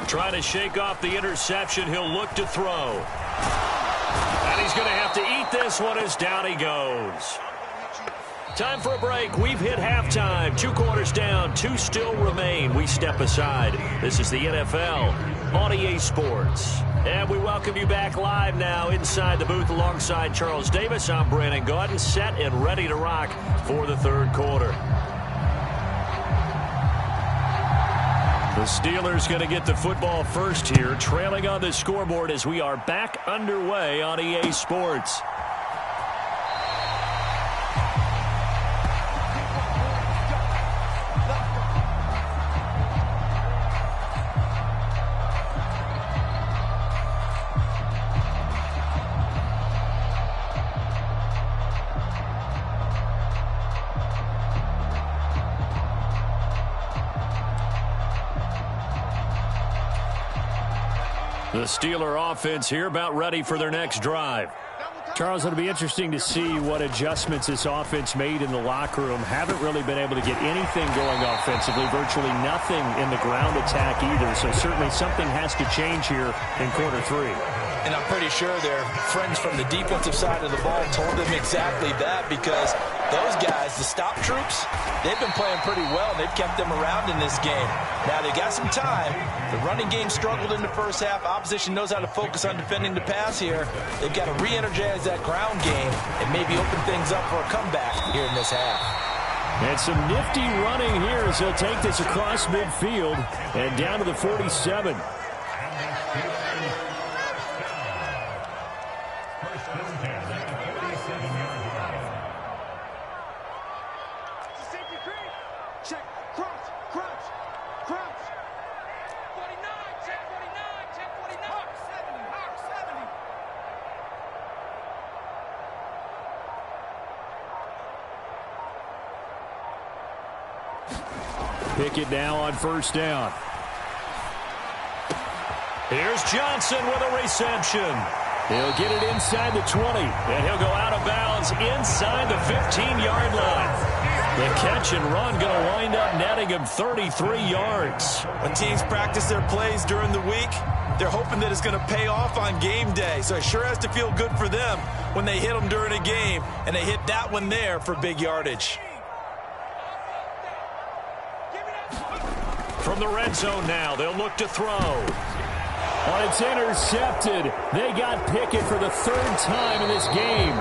Trying to shake off the interception. He'll look to throw. And he's going to have to eat this one as down he goes. Time for a break. We've hit halftime. 2 quarters down. 2 still remain. We step aside. This is the NFL on EA Sports. And we welcome you back live now inside the booth alongside Charles Davis. I'm Brandon Gaudin, set and ready to rock for the third quarter. The Steelers going to get the football first here, trailing on the scoreboard as we are back underway on EA Sports. The Steeler offense here about ready for their next drive. Charles, it'll be interesting to see what adjustments this offense made in the locker room. Haven't really been able to get anything going offensively, virtually nothing in the ground attack either. So certainly something has to change here in quarter 3. And I'm pretty sure their friends from the defensive side of the ball told them exactly that, because those guys, the stop troops, they've been playing pretty well. They've kept them around in this game. Now, they got some time. The running game struggled in the first half. Opposition knows how to focus on defending the pass here. They've got to re-energize that ground game and maybe open things up for a comeback here in this half. And some nifty running here as he'll take this across midfield and down to the 47. Pickett now on first down. Here's Johnson with a reception. He'll get it inside the 20. And he'll go out of bounds inside the 15-yard line. The catch and run going to wind up netting him 33 yards. When teams practice their plays during the week, they're hoping that it's going to pay off on game day. So it sure has to feel good for them when they hit them during a game, and they hit that one there for big yardage. From the red zone now, they'll look to throw. Oh, it's intercepted. They got Pickett for the third time in this game.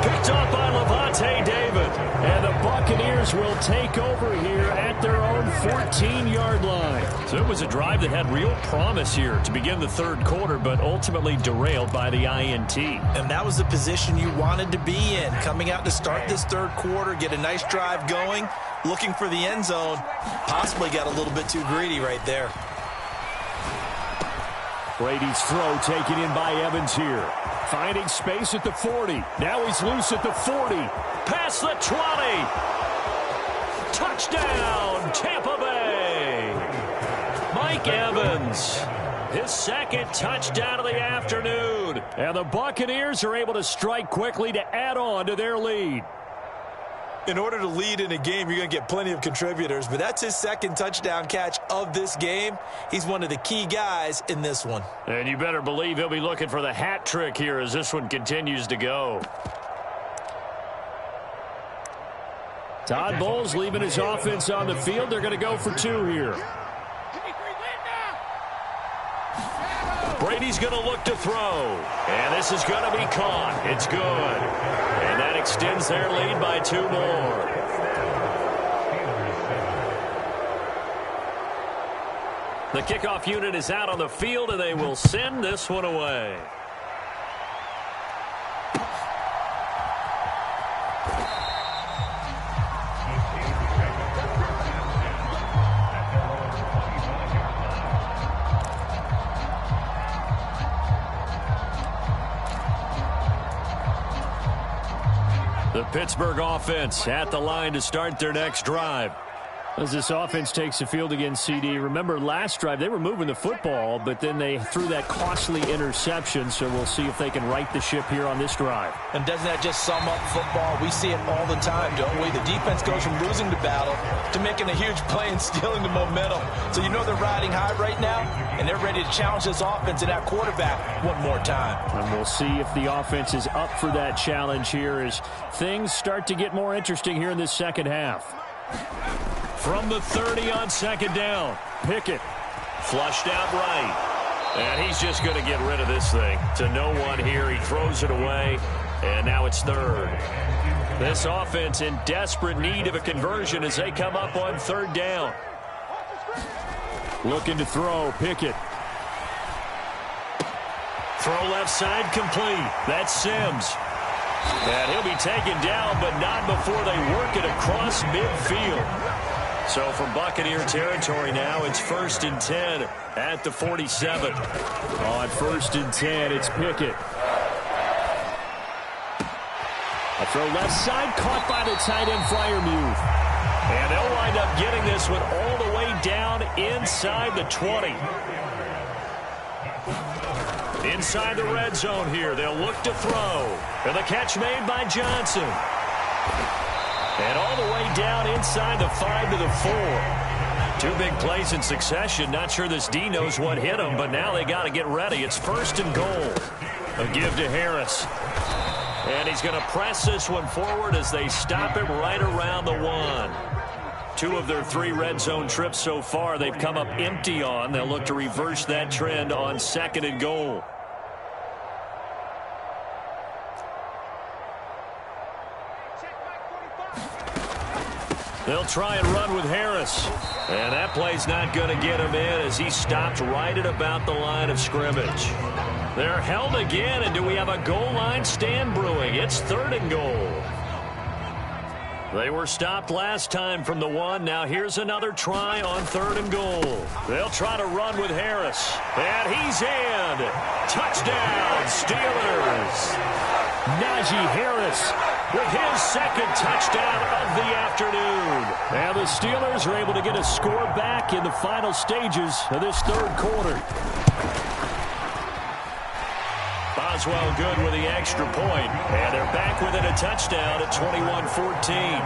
Picked up by Levante David. And the Buccaneers will take over here at their own 14-yard line. So it was a drive that had real promise here to begin the third quarter, but ultimately derailed by the INT. And that was the position you wanted to be in, coming out to start this third quarter, get a nice drive going, looking for the end zone. Possibly got a little bit too greedy right there. Brady's throw taken in by Evans here. Finding space at the 40. Now he's loose at the 40. Past the 20. Touchdown, Tampa Bay. Mike Evans, his second touchdown of the afternoon. And the Buccaneers are able to strike quickly to add on to their lead. In order to lead in a game, you're going to get plenty of contributors, but that's his second touchdown catch of this game. He's one of the key guys in this one. And you better believe he'll be looking for the hat trick here as this one continues to go. Todd Bowles leaving his offense on the field. They're going to go for two here. Brady's going to look to throw. And this is going to be caught. It's good. And that extends their lead by 2 more. The kickoff unit is out on the field, and they will send this one away. The Pittsburgh offense at the line to start their next drive. As this offense takes the field against CD, remember last drive they were moving the football, but then they threw that costly interception, so we'll see if they can right the ship here on this drive. And doesn't that just sum up football? We see it all the time, don't we? The defense goes from losing the battle to making a huge play and stealing the momentum. So you know they're riding high right now, and they're ready to challenge this offense and that quarterback one more time. And we'll see if the offense is up for that challenge here as things start to get more interesting here in this second half. From the 30 on second down, Pickett flushed out right. And he's just going to get rid of this thing to no one here. He throws it away, and now it's third. This offense in desperate need of a conversion as they come up on third down. Looking to throw, Pickett. Throw left side complete. That's Sims. And he'll be taken down, but not before they work it across midfield. So from Buccaneer territory now, it's 1st and 10 at the 47. On 1st and 10, it's Pickett. A throw left side, caught by the tight end Freiermuth. And they'll wind up getting this one all the way down inside the 20. Inside the red zone here, they'll look to throw. And the catch made by Johnson. And all the way down inside the 5 to the 4. 2 big plays in succession. Not sure this D knows what hit him, but now they got to get ready. It's 1st and goal. A give to Harris. And he's going to press this one forward as they stop him right around the 1. 2 of their 3 red zone trips so far they've come up empty on. They'll look to reverse that trend on 2nd and goal. They'll try and run with Harris. And that play's not going to get him in as he stopped right at about the line of scrimmage. They're held again, and do we have a goal line stand brewing? It's 3rd and goal. They were stopped last time from the 1. Now here's another try on 3rd and goal. They'll try to run with Harris. And he's in. Touchdown, Steelers. Najee Harris with his 2nd touchdown of the afternoon. And the Steelers are able to get a score back in the final stages of this 3rd quarter. Boswell good with the extra point. And they're back within a touchdown at 21-14.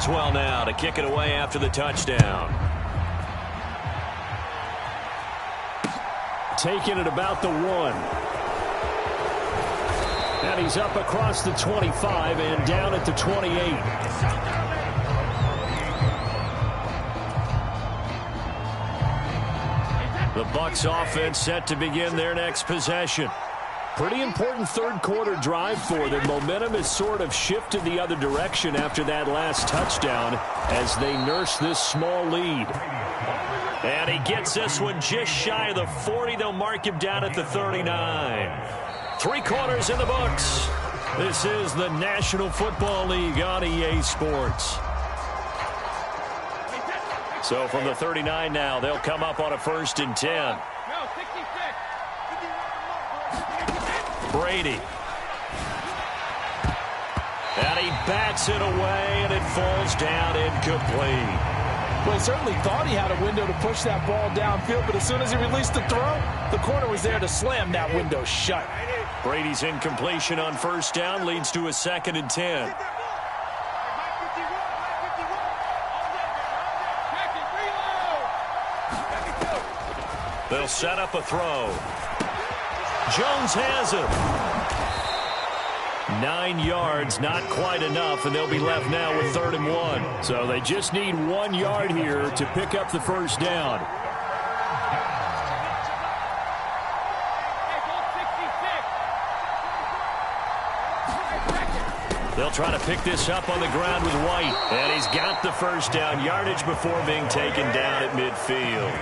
Boswell now to kick it away after the touchdown. Taking it about the 1. And he's up across the 25 and down at the 28. The Bucs offense set to begin their next possession. Pretty important third quarter drive for them. Momentum has sort of shifted the other direction after that last touchdown as they nurse this small lead. And he gets this one just shy of the 40. They'll mark him down at the 39. 3 quarters in the books. This is the National Football League on EA Sports. So from the 39 now, they'll come up on a 1st and 10. Brady. And he bats it away, and it falls down incomplete. Well, he certainly thought he had a window to push that ball downfield, but as soon as he released the throw, the corner was there to slam that window shut. Brady's incompletion on 1st down leads to a 2nd and 10. They'll set up a throw. Jones has it. 9 yards, not quite enough, and they'll be left now with 3rd and 1. So they just need 1 yard here to pick up the 1st down. They'll try to pick this up on the ground with White, and he's got the 1st down yardage before being taken down at midfield.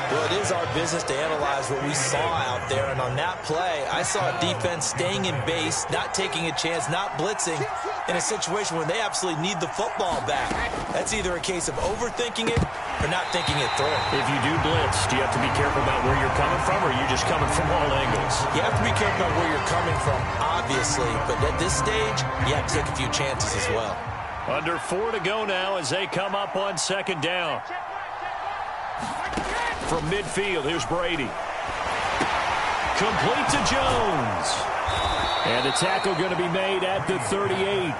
Well, it is our business to analyze what we saw out there, and on that play, I saw a defense staying in base, not taking a chance, not blitzing, in a situation where they absolutely need the football back. That's either a case of overthinking it or not thinking it through. If you do blitz, do you have to be careful about where you're coming from, or are you just coming from all angles? You have to be careful about where you're coming from, obviously, but at this stage, you have to take a few chances as well. Under 4 to go now as they come up on 2nd down. From midfield, here's Brady. Complete to Jones. And the tackle going to be made at the 38.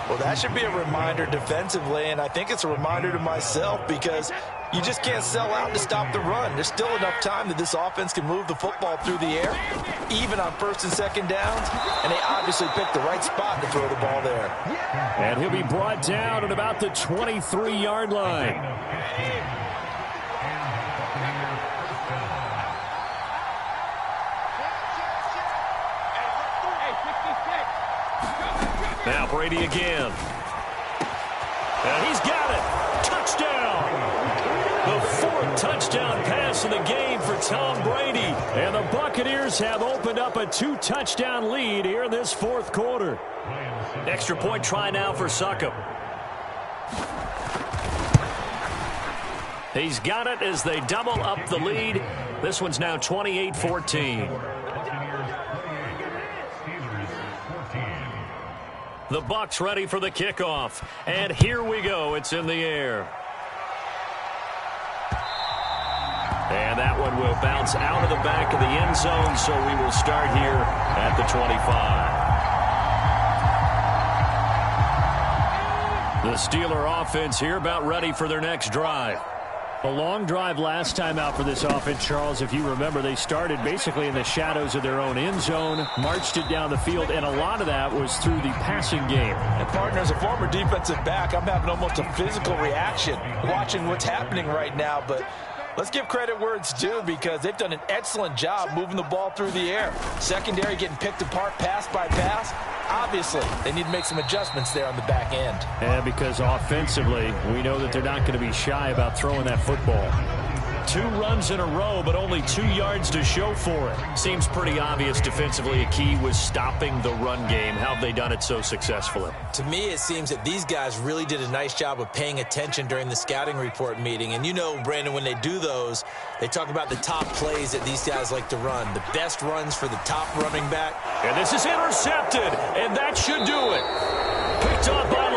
Well, that should be a reminder defensively, and I think it's a reminder to myself because you just can't sell out to stop the run. There's still enough time that this offense can move the football through the air, even on 1st and 2nd downs, and they obviously picked the right spot to throw the ball there. And he'll be brought down at about the 23-yard line. Now Brady again. And he's got it. Touchdown. The 4th touchdown pass of the game for Tom Brady. And the Buccaneers have opened up a 2-touchdown lead here in this 4th quarter. Extra point try now for Succop. He's got it as they double up the lead. This one's now 28-14. The Bucs ready for the kickoff. And here we go. It's in the air. And that one will bounce out of the back of the end zone, so we will start here at the 25. The Steeler offense here about ready for their next drive. A long drive last time out for this offense, Charles. If you remember, they started basically in the shadows of their own end zone, marched it down the field, and a lot of that was through the passing game. And, partner, as a former defensive back, I'm having almost a physical reaction watching what's happening right now, but let's give credit where it's due because they've done an excellent job moving the ball through the air. Secondary getting picked apart pass by pass. Obviously, they need to make some adjustments there on the back end. And because offensively, we know that they're not going to be shy about throwing that football. 2 runs in a row, but only 2 yards to show for it. Seems pretty obvious defensively a key was stopping the run game. How have they done it so successfully? To me, it seems that these guys really did a nice job of paying attention during the scouting report meeting. And you know, Brandon, when they do those, they talk about the top plays that these guys like to run, the best runs for the top running back. And this is intercepted, and that should do it. Picked off by